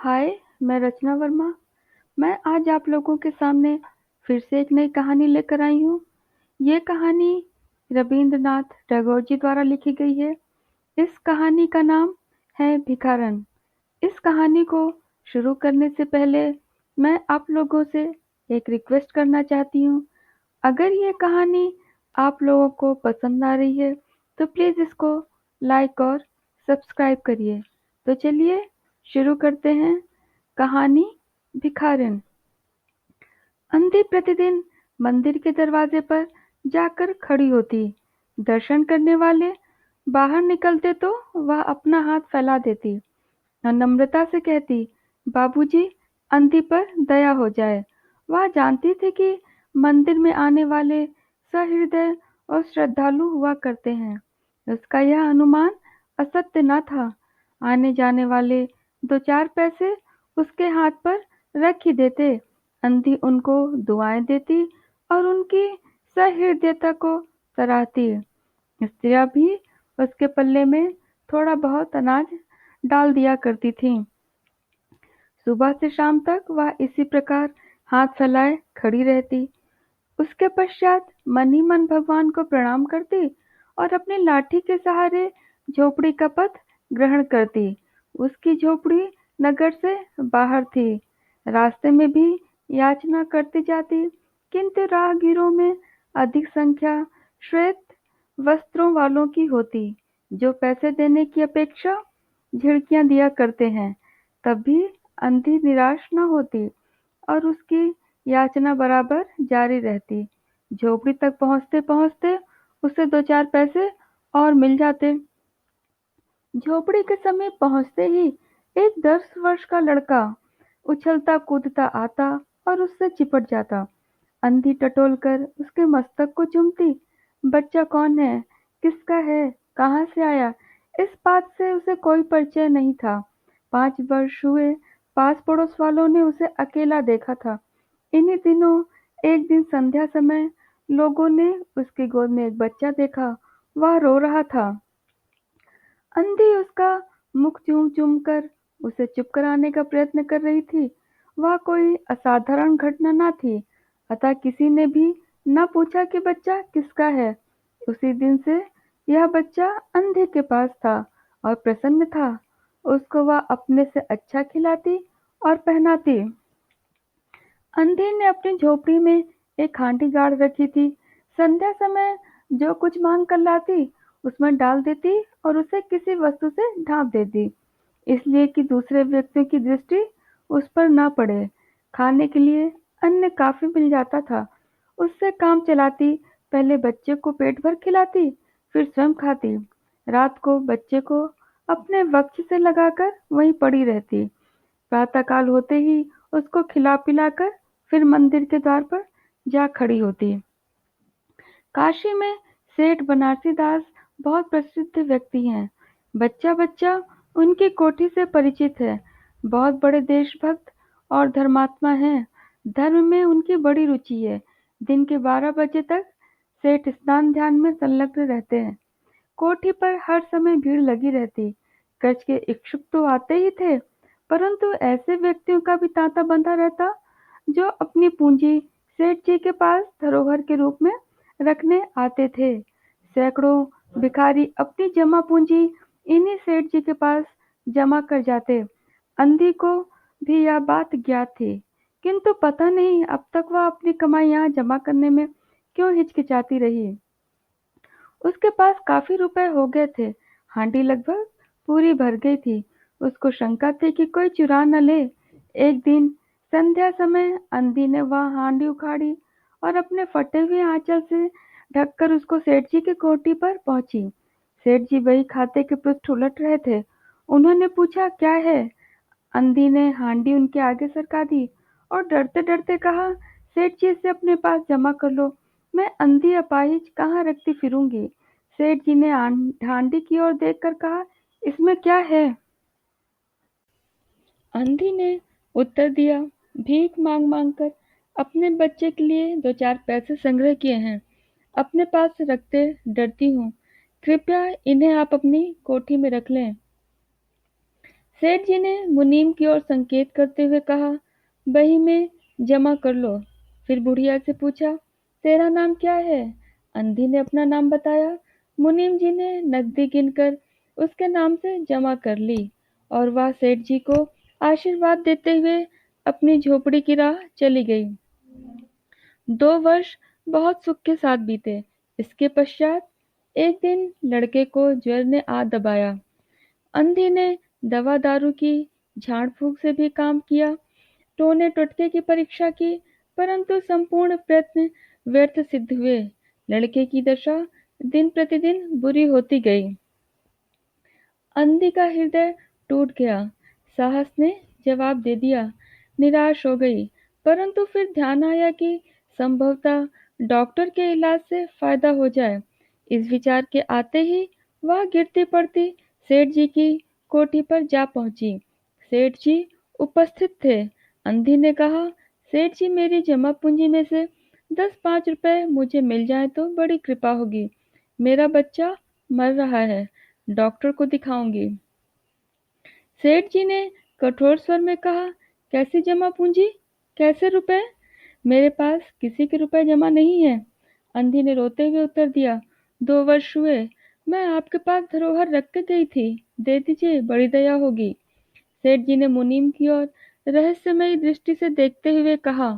हाय, मैं रचना वर्मा। मैं आज आप लोगों के सामने फिर से एक नई कहानी लेकर आई हूँ। ये कहानी रवींद्रनाथ टैगोर जी द्वारा लिखी गई है। इस कहानी का नाम है भिखारन। इस कहानी को शुरू करने से पहले मैं आप लोगों से एक रिक्वेस्ट करना चाहती हूँ। अगर ये कहानी आप लोगों को पसंद आ रही है तो प्लीज़ इसको लाइक और सब्सक्राइब करिए। तो चलिए शुरू करते हैं। कहानी भिखारिन। अंधी प्रतिदिन मंदिर के दरवाजे पर जाकर खड़ी होती। दर्शन करने वाले बाहर निकलते तो वह अपना हाथ फैला देती और नम्रता से कहती, बाबूजी, अंधी पर दया हो जाए। वह जानती थी कि मंदिर में आने वाले सहृदय और श्रद्धालु हुआ करते हैं। उसका यह अनुमान असत्य न था। आने जाने वाले दो चार पैसे उसके हाथ पर रख ही देते। अंधी उनको दुआएं देती और उनकी सहृदयता को सराहती। स्त्रियाँ भी उसके पल्ले में थोड़ा बहुत अनाज डाल दिया करती थीं। सुबह से शाम तक वह इसी प्रकार हाथ फैलाए खड़ी रहती। उसके पश्चात मन ही मन भगवान को प्रणाम करती और अपनी लाठी के सहारे झोपड़ी का पथ ग्रहण करती। उसकी झोपड़ी नगर से बाहर थी। रास्ते में भी याचना करती जाती, किंतु राहगीरों में अधिक संख्या श्वेत वस्त्रों वालों की होती, जो पैसे देने की अपेक्षा झिड़कियां दिया करते हैं। तब भी अंधी निराश न होती और उसकी याचना बराबर जारी रहती। झोपड़ी तक पहुँचते पहुँचते उसे दो चार पैसे और मिल जाते। झोपड़ी के समीप पहुँचते ही एक 10 वर्ष का लड़का उछलता कूदता आता और उससे चिपट जाता। अंधी टटोलकर उसके मस्तक को चूमती। बच्चा कौन है, किसका है, कहाँ से आया, इस बात से उसे कोई परिचय नहीं था। 5 वर्ष हुए पास पड़ोस वालों ने उसे अकेला देखा था। इन्हीं दिनों एक दिन संध्या समय लोगों ने उसकी गोद में एक बच्चा देखा। वह रो रहा था। अंधी उसका मुख चूम चूम कर उसे चुप कराने का प्रयत्न कर रही थी। वह कोई असाधारण घटना न थी, अतः किसी ने भी न पूछा कि बच्चा किसका है। उसी दिन से यह बच्चा अंधे के पास था और प्रसन्न था। उसको वह अपने से अच्छा खिलाती और पहनाती। अंधी ने अपनी झोपड़ी में एक हांडी गाड़ रखी थी। संध्या समय जो कुछ मांग कर लाती उसमें डाल देती और उसे किसी वस्तु से ढांप देती, इसलिए कि दूसरे व्यक्तियों की दृष्टि उस पर न पड़े। खाने के लिए अन्न काफी मिल जाता था। उससे काम चलाती। पहले बच्चे को पेट भर खिलाती, फिर स्वयं खाती। रात को बच्चे को अपने वक्ष से लगाकर वहीं पड़ी रहती। प्रातःकाल होते ही उसको खिला पिलाकर फिर मंदिर के द्वार पर जा खड़ी होती। काशी में सेठ बनारसी दास बहुत प्रसिद्ध व्यक्ति हैं। बच्चा बच्चा उनकी कोठी से परिचित है। बहुत बड़े देशभक्त और धर्मात्मा हैं। धर्म में उनकी बड़ी रुचि है। दिन के 12 बजे तक सेठ स्नान ध्यान में संलग्न रहते हैं। कोठी पर हर समय भीड़ लगी रहती। कर्ज के इच्छुक तो आते ही थे, परंतु ऐसे व्यक्तियों का भी तांता बंधा रहता जो अपनी पूंजी सेठ जी के पास धरोहर के रूप में रखने आते थे। सैकड़ों भिखारी अपनी जमा पूंजी इन्हीं सेठ जी के पास जमा कर जाते। अंधी को भी यह बात ज्ञात थी, किंतु पता नहीं अब तक वह अपनी कमाई यहाँ जमा करने में क्यों हिचकिचाती रही। उसके पास काफी रुपए हो गए थे। हांडी लगभग पूरी भर गई थी। उसको शंका थी कि कोई चुरा न ले। एक दिन संध्या समय अंधी ने वह हांडी उखाड़ी और अपने फटे हुए आंचल से ढककर उसको सेठ जी की कोठी पर पहुंची। सेठ जी वही खाते के पृष्ठ उलट रहे थे। उन्होंने पूछा, क्या है? अंधी ने हांडी उनके आगे सरका दी और डरते डरते कहा, सेठ जी इसे अपने पास जमा कर लो। मैं अंधी अपाहिज कहाँ रखती फिरूंगी। सेठ जी ने हांडी की ओर देखकर कहा, इसमें क्या है? अंधी ने उत्तर दिया, भीख मांग मांग कर अपने बच्चे के लिए दो चार पैसे संग्रह किए हैं। अपने पास रखते डरती हूँ। कृपया इन्हें आप अपनी कोठी में रख लें। सेठ जी ने मुनीम की ओर संकेत करते हुए कहा, बही में जमा कर लो। फिर बुढ़िया से पूछा, तेरा नाम क्या है? अंधी ने अपना नाम बताया। मुनीम जी ने नकदी गिनकर उसके नाम से जमा कर ली और वह सेठ जी को आशीर्वाद देते हुए अपनी झोपड़ी की राह चली गई। 2 वर्ष बहुत सुख के साथ बीते। इसके पश्चात एक दिन लड़के को ज्वर ने आ दबाया। अंधी ने दवा दारू की, झाड़ फूक से भी काम किया, टोने टोटके की परीक्षा की, परंतु संपूर्ण प्रयत्न व्यर्थ सिद्ध हुए। लड़के की दशा दिन प्रतिदिन बुरी होती गई। अंधी का हृदय टूट गया। साहस ने जवाब दे दिया, निराश हो गई। परंतु फिर ध्यान आया कि संभवतः डॉक्टर के इलाज से फायदा हो जाए। इस विचार के आते ही वह गिरती पड़ती सेठ जी की कोठी पर जा पहुंची। सेठ जी उपस्थित थे। अंधी ने कहा, सेठ जी, मेरी जमा पूंजी में से 10-5 रुपए मुझे मिल जाए तो बड़ी कृपा होगी। मेरा बच्चा मर रहा है, डॉक्टर को दिखाऊंगी। सेठ जी ने कठोर स्वर में कहा, कैसी जमा पूंजी, कैसे रुपए? मेरे पास किसी के रुपए जमा नहीं है। अंधी ने रोते हुए उत्तर दिया, 2 वर्ष हुए, मैं आपके पास धरोहर रख के गई थी, दे दीजिए, बड़ी दया होगी। सेठ जी ने मुनीम की ओर रहस्यमयी दृष्टि से देखते हुए कहा,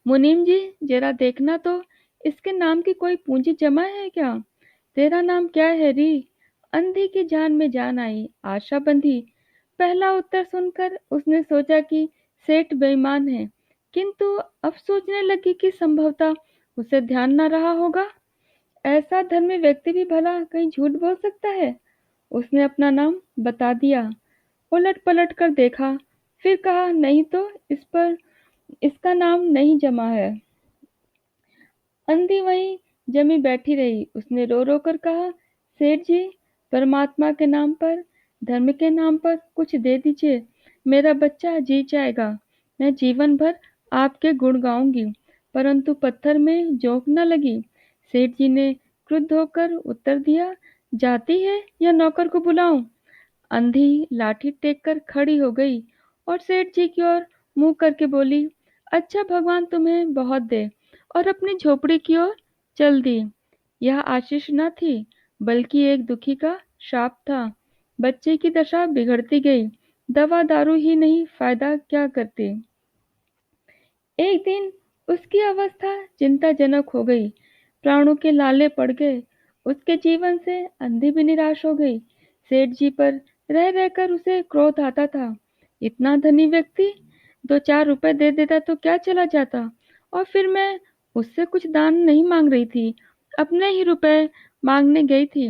मुनीम जी, जरा देखना तो, इसके नाम की कोई पूंजी जमा है क्या? तेरा नाम क्या है री? अंधी की जान में जान आई, आशा बंधी। पहला उत्तर सुनकर उसने सोचा कि सेठ बेईमान है, किंतु अब सोचने लगी कि संभवतः उसे ध्यान न रहा होगा। ऐसा धर्मी व्यक्ति भी भला कहीं झूठ बोल सकता है? उसने अपना नाम बता दिया। उलट पलट कर देखा, फिर कहा, नहीं तो इस पर इसका नाम नहीं जमा है। अंधी वहीं जमी बैठी रही। उसने रो रो कर कहा, सेठ जी, परमात्मा के नाम पर, धर्म के नाम पर कुछ दे दीजिए, मेरा बच्चा जी जाएगा। मैं जीवन भर आपके गुण गाऊंगी। परंतु पत्थर में जोंक न लगी। सेठ जी ने क्रुद्ध होकर उत्तर दिया, जाती है या नौकर को बुलाऊं? अंधी लाठी टेक कर खड़ी हो गई और सेठ जी की ओर मुंह करके बोली, अच्छा भगवान तुम्हें बहुत दे, और अपनी झोपड़ी की ओर चल दी। यह आशीष न थी, बल्कि एक दुखी का शाप था। बच्चे की दशा बिगड़ती गई। दवा दारू ही नहीं फायदा क्या करती। एक दिन उसकी अवस्था चिंताजनक हो गई। प्राणों के लाले पड़ गए। उसके जीवन से अंधी भी निराश हो गई। सेठ जी पर रह रहकर उसे क्रोध आता था। इतना धनी व्यक्ति 2-4 रुपए दे देता तो क्या चला जाता, और फिर मैं उससे कुछ दान नहीं मांग रही थी, अपने ही रुपए मांगने गई थी।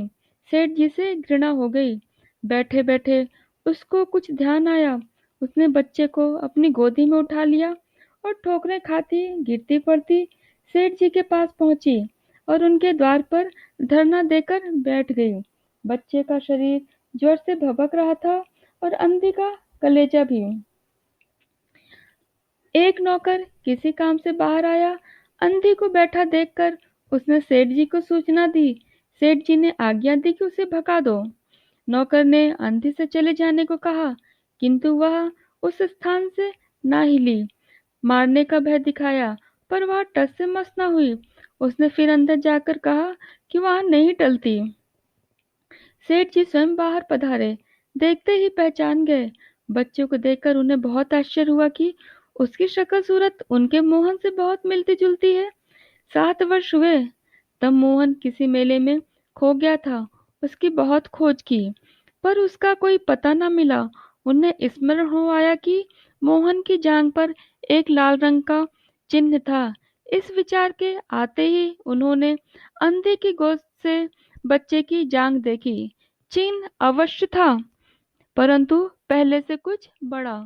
सेठ जी से घृणा हो गई। बैठे बैठे उसको कुछ ध्यान आया। उसने बच्चे को अपनी गोदी में उठा लिया और ठोकरें खाती गिरती पड़ती सेठ जी के पास पहुंची और उनके द्वार पर धरना देकर बैठ गई। बच्चे का शरीर ज्वर से भभक रहा था और अंधी का कलेजा भी। एक नौकर किसी काम से बाहर आया। अंधी को बैठा देखकर उसने सेठ जी को सूचना दी। सेठ जी ने आज्ञा दी कि उसे भगा दो। नौकर ने अंधी से चले जाने को कहा, किंतु वह उस स्थान से ना हिली। मारने का भय दिखाया, पर वह टस से मस न हुई। उसने फिर अंदर जाकर कहा कि वह नहीं टलती। सेठ जी स्वयं बाहर पधारे, देखते ही पहचान गए। बच्चों को देखकर उन्हें बहुत आश्चर्य हुआ कि उसकी शक्ल सूरत उनके मोहन से बहुत मिलती जुलती है। 7 वर्ष हुए तब मोहन किसी मेले में खो गया था। उसकी बहुत खोज की, पर उसका कोई पता न मिला। उन्हें स्मरण हो आया कि मोहन की जांघ पर एक लाल रंग का चिन्ह था। इस विचार के आते ही उन्होंने अंधे की गोद से बच्चे की जांघ देखी। चिन्ह अवश्य था, परंतु पहले से कुछ बड़ा।